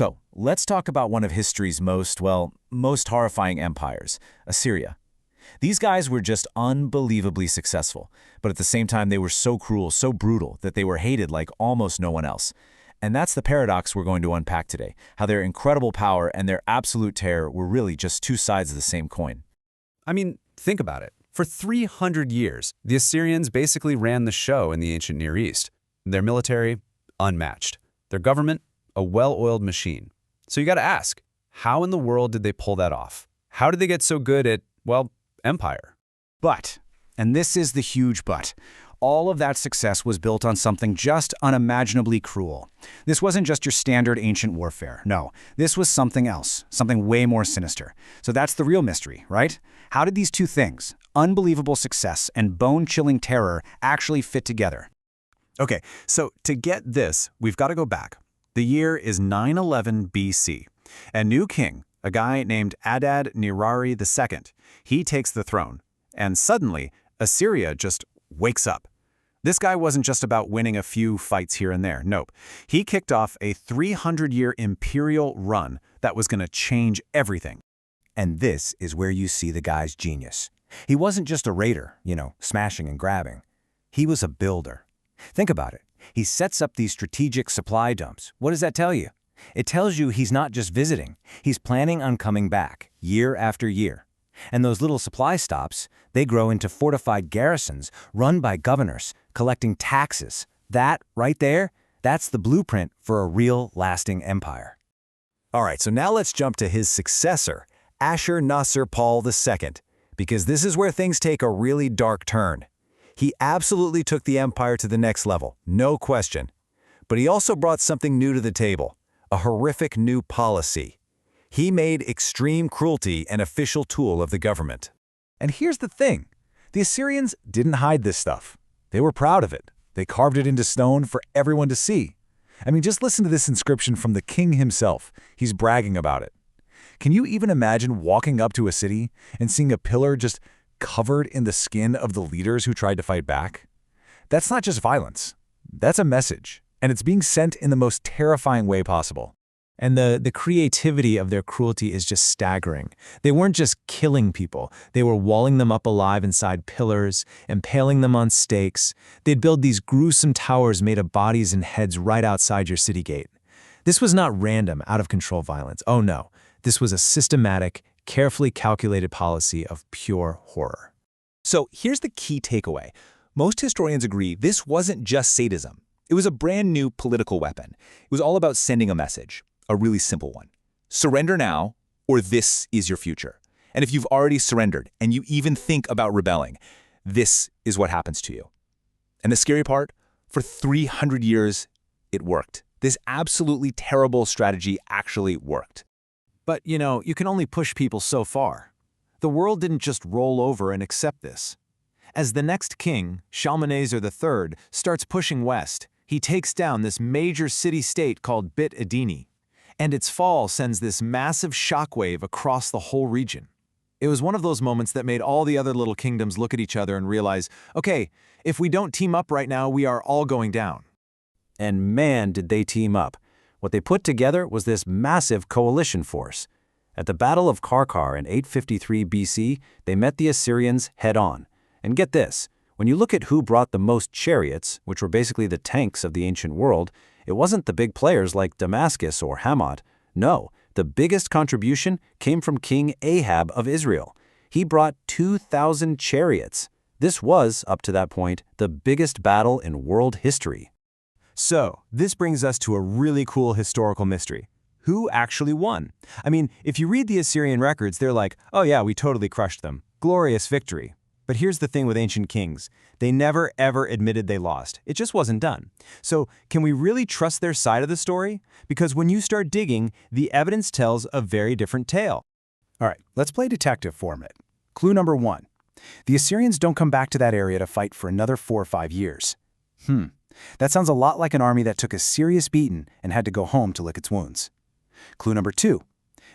So, let's talk about one of history's most horrifying empires, Assyria. These guys were just unbelievably successful, but at the same time they were so cruel, so brutal, that they were hated like almost no one else. And that's the paradox we're going to unpack today, how their incredible power and their absolute terror were really just two sides of the same coin. I mean, think about it. For 300 years, the Assyrians basically ran the show in the ancient Near East. Their military, unmatched. Their government, a well-oiled machine. So you gotta ask, how in the world did they pull that off? How did they get so good at, well, empire? But, and this is the huge but, all of that success was built on something just unimaginably cruel. This wasn't just your standard ancient warfare. No, this was something else, something way more sinister. So that's the real mystery, right? How did these two things, unbelievable success and bone-chilling terror, actually fit together? Okay, so to get this, we've got to go back. The year is 911 BC. A new king, a guy named Adad-nirari II, he takes the throne. And suddenly, Assyria just wakes up. This guy wasn't just about winning a few fights here and there. Nope. He kicked off a 300-year imperial run that was going to change everything. And this is where you see the guy's genius. He wasn't just a raider, smashing and grabbing. He was a builder. Think about it. He sets up these strategic supply dumps. What does that tell you? It tells you he's not just visiting. He's planning on coming back, year after year. And those little supply stops, they grow into fortified garrisons run by governors, collecting taxes. That, right there, that's the blueprint for a real, lasting empire. All right, so now let's jump to his successor, Ashur-nasir-pal II, because this is where things take a really dark turn. He absolutely took the empire to the next level, no question. But he also brought something new to the table, a horrific new policy. He made extreme cruelty an official tool of the government. And here's the thing. The Assyrians didn't hide this stuff. They were proud of it. They carved it into stone for everyone to see. I mean, just listen to this inscription from the king himself. He's bragging about it. Can you even imagine walking up to a city and seeing a pillar just covered in the skin of the leaders who tried to fight back? That's not just violence. That's a message, and it's being sent in the most terrifying way possible. And the creativity of their cruelty is just staggering. They weren't just killing people. They were walling them up alive inside pillars, impaling them on stakes. They'd build these gruesome towers made of bodies and heads right outside your city gate. This was not random, out-of-control violence. Oh no, this was a systematic, carefully calculated policy of pure horror. So here's the key takeaway. Most historians agree this wasn't just sadism. It was a brand new political weapon. It was all about sending a message. A really simple one. Surrender now, or this is your future. And if you've already surrendered and you even think about rebelling, this is what happens to you. And the scary part, for 300 years, it worked. This absolutely terrible strategy actually worked. But, you can only push people so far. The world didn't just roll over and accept this. As the next king, Shalmaneser III, starts pushing west, he takes down this major city-state called Bit Adini. And its fall sends this massive shockwave across the whole region. It was one of those moments that made all the other little kingdoms look at each other and realize, okay, if we don't team up right now, we are all going down. And man, did they team up. What they put together was this massive coalition force. At the Battle of Karkar in 853 BC, they met the Assyrians head-on. And get this, when you look at who brought the most chariots, which were basically the tanks of the ancient world, it wasn't the big players like Damascus or Hamath. No, the biggest contribution came from King Ahab of Israel. He brought 2,000 chariots. This was, up to that point, the biggest battle in world history. So, this brings us to a really cool historical mystery. Who actually won? I mean, if you read the Assyrian records, they're like, oh yeah, we totally crushed them. Glorious victory. But here's the thing with ancient kings. They never ever admitted they lost. It just wasn't done. So can we really trust their side of the story? Because when you start digging, the evidence tells a very different tale. All right, let's play detective for a minute. Clue number 1. The Assyrians don't come back to that area to fight for another 4 or 5 years. That sounds a lot like an army that took a serious beating and had to go home to lick its wounds. Clue number 2.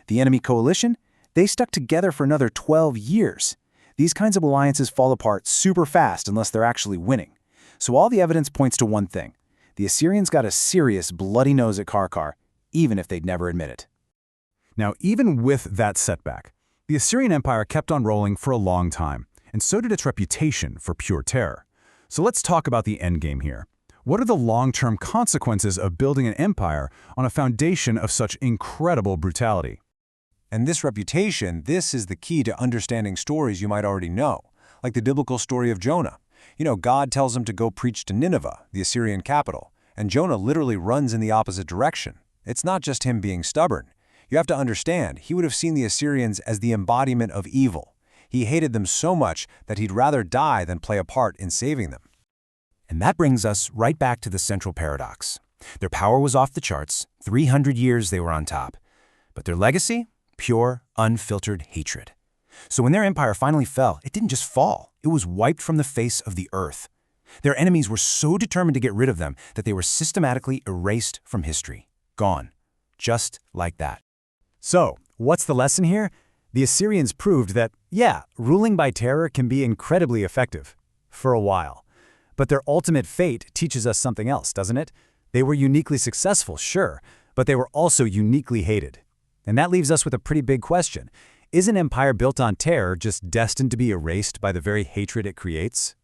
The enemy coalition, they stuck together for another 12 years. These kinds of alliances fall apart super fast unless they're actually winning. So all the evidence points to one thing. The Assyrians got a serious bloody nose at Karkar, even if they'd never admit it. Now, even with that setback, the Assyrian Empire kept on rolling for a long time, and so did its reputation for pure terror. So let's talk about the endgame here. What are the long-term consequences of building an empire on a foundation of such incredible brutality? And this reputation, this is the key to understanding stories you might already know, like the biblical story of Jonah. You know, God tells him to go preach to Nineveh, the Assyrian capital, and Jonah literally runs in the opposite direction. It's not just him being stubborn. You have to understand, he would have seen the Assyrians as the embodiment of evil. He hated them so much that he'd rather die than play a part in saving them. And that brings us right back to the central paradox. Their power was off the charts, 300 years they were on top. But their legacy? Pure, unfiltered hatred. So when their empire finally fell, it didn't just fall, it was wiped from the face of the earth. Their enemies were so determined to get rid of them that they were systematically erased from history. Gone. Just like that. So, what's the lesson here? The Assyrians proved that, yeah, ruling by terror can be incredibly effective. For a while. But their ultimate fate teaches us something else, doesn't it? They were uniquely successful, sure, but they were also uniquely hated. And that leaves us with a pretty big question. Is an empire built on terror just destined to be erased by the very hatred it creates?